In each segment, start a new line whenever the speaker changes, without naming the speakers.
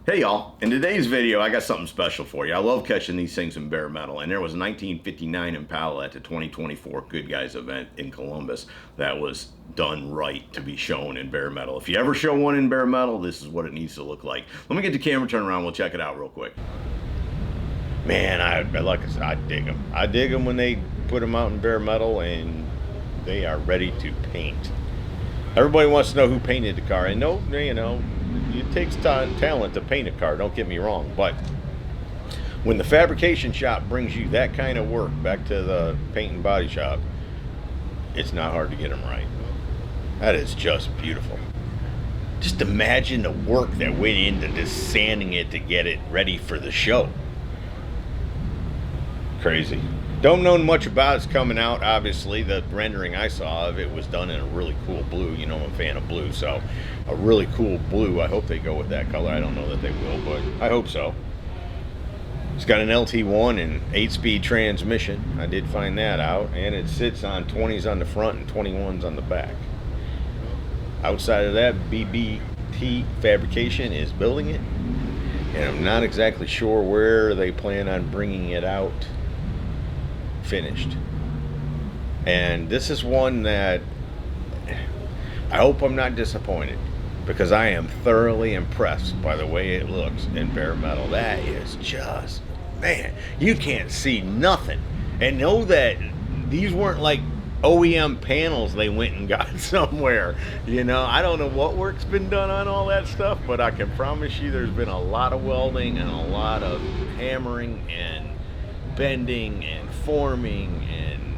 Hey y'all, in today's video I got something special for you. I love catching these things in bare metal, and there was a 1959 Impala at the 2024 Goodguys event in Columbus that was done right to be shown in bare metal. If you ever show one in bare metal, this is what it needs to look like. Let me get the camera turned around, we'll check it out real quick. Man, like I said, I dig them. I dig them when they put them out in bare metal and they are ready to paint. Everybody wants to know who painted the car. And no, you know, it takes talent to paint a car, don't get me wrong, but when the fabrication shop brings you that kind of work back to the paint and body shop, it's not hard to get them right. That is just beautiful. Just imagine the work that went into just sanding it to get it ready for the show. Crazy. Don't know much about it's coming out. Obviously, the rendering I saw of it was done in a really cool blue. You know, I'm a fan of blue, so a really cool blue. I hope they go with that color. I don't know that they will, but I hope so. It's got an LT1 and 8-speed transmission. I did find that out, and it sits on 20s on the front and 21s on the back. Outside of that, BBT Fabrication is building it, and I'm not exactly sure where they plan on bringing it out finished. And this is one that I hope I'm not disappointed, because I am thoroughly impressed by the way it looks in bare metal. That is just, man, you can't see nothing. And know that these weren't like OEM panels they went and got somewhere. You know, I don't know what work's been done on all that stuff, but I can promise you there's been a lot of welding and a lot of hammering and bending and forming, and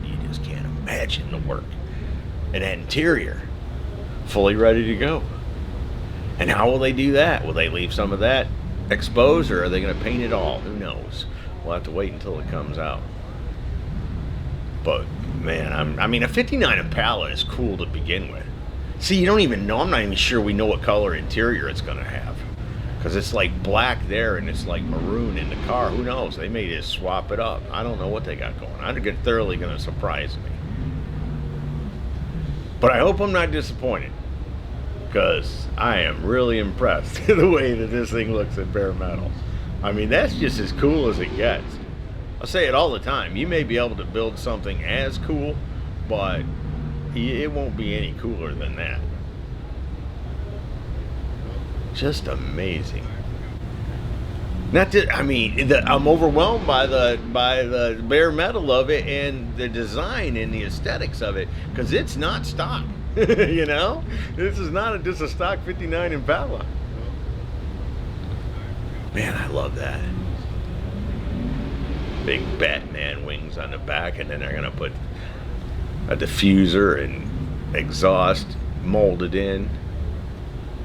you just can't imagine the work. And that interior, fully ready to go. And how will they do that? Will they leave some of that exposed, or are they going to paint it all? Who knows? We'll have to wait until it comes out. But man, I mean, a 59 Impala is cool to begin with. See, you don't even know. I'm not even sure we know what color interior it's going to have, because it's like black there and it's like maroon in the car. Who knows? They may just swap it up. I don't know what they got going on. They're thoroughly going to surprise me. But I hope I'm not disappointed, because I am really impressed with the way that this thing looks in bare metal. I mean, that's just as cool as it gets. I say it all the time. You may be able to build something as cool, but it won't be any cooler than that. Just amazing. Not to, I mean, I'm overwhelmed by the bare metal of it and the design and the aesthetics of it, because it's not stock. You know, this is not just a stock 59 Impala. Man, I love that. Big Batman wings on the back, and then they're gonna put a diffuser and exhaust molded in.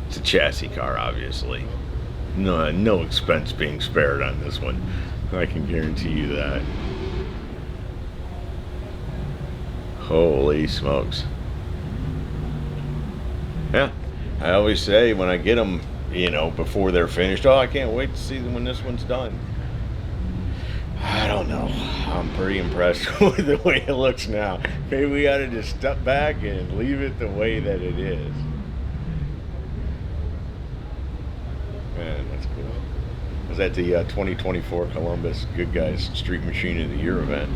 It's a chassis car, obviously. No expense being spared on this one. I can guarantee you that. Holy smokes. Yeah, I always say when I get them, you know, before they're finished, oh, I can't wait to see them when this one's done. I don't know. I'm pretty impressed with the way it looks now. Maybe we ought to just step back and leave it the way that it is. Man, that's cool. I was at the 2024 Columbus Goodguys Street Machine of the Year event.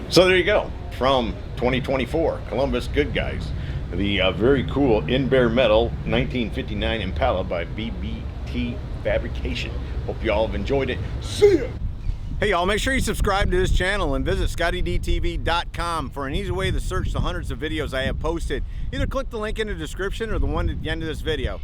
So there you go. From 2024 Columbus Goodguys, the very cool in bare metal 1959 Impala by BBT Fabrication. Hope you all have enjoyed it. See ya! Hey y'all, make sure you subscribe to this channel and visit ScottieDTV.com for an easy way to search the hundreds of videos I have posted. Either click the link in the description or the one at the end of this video.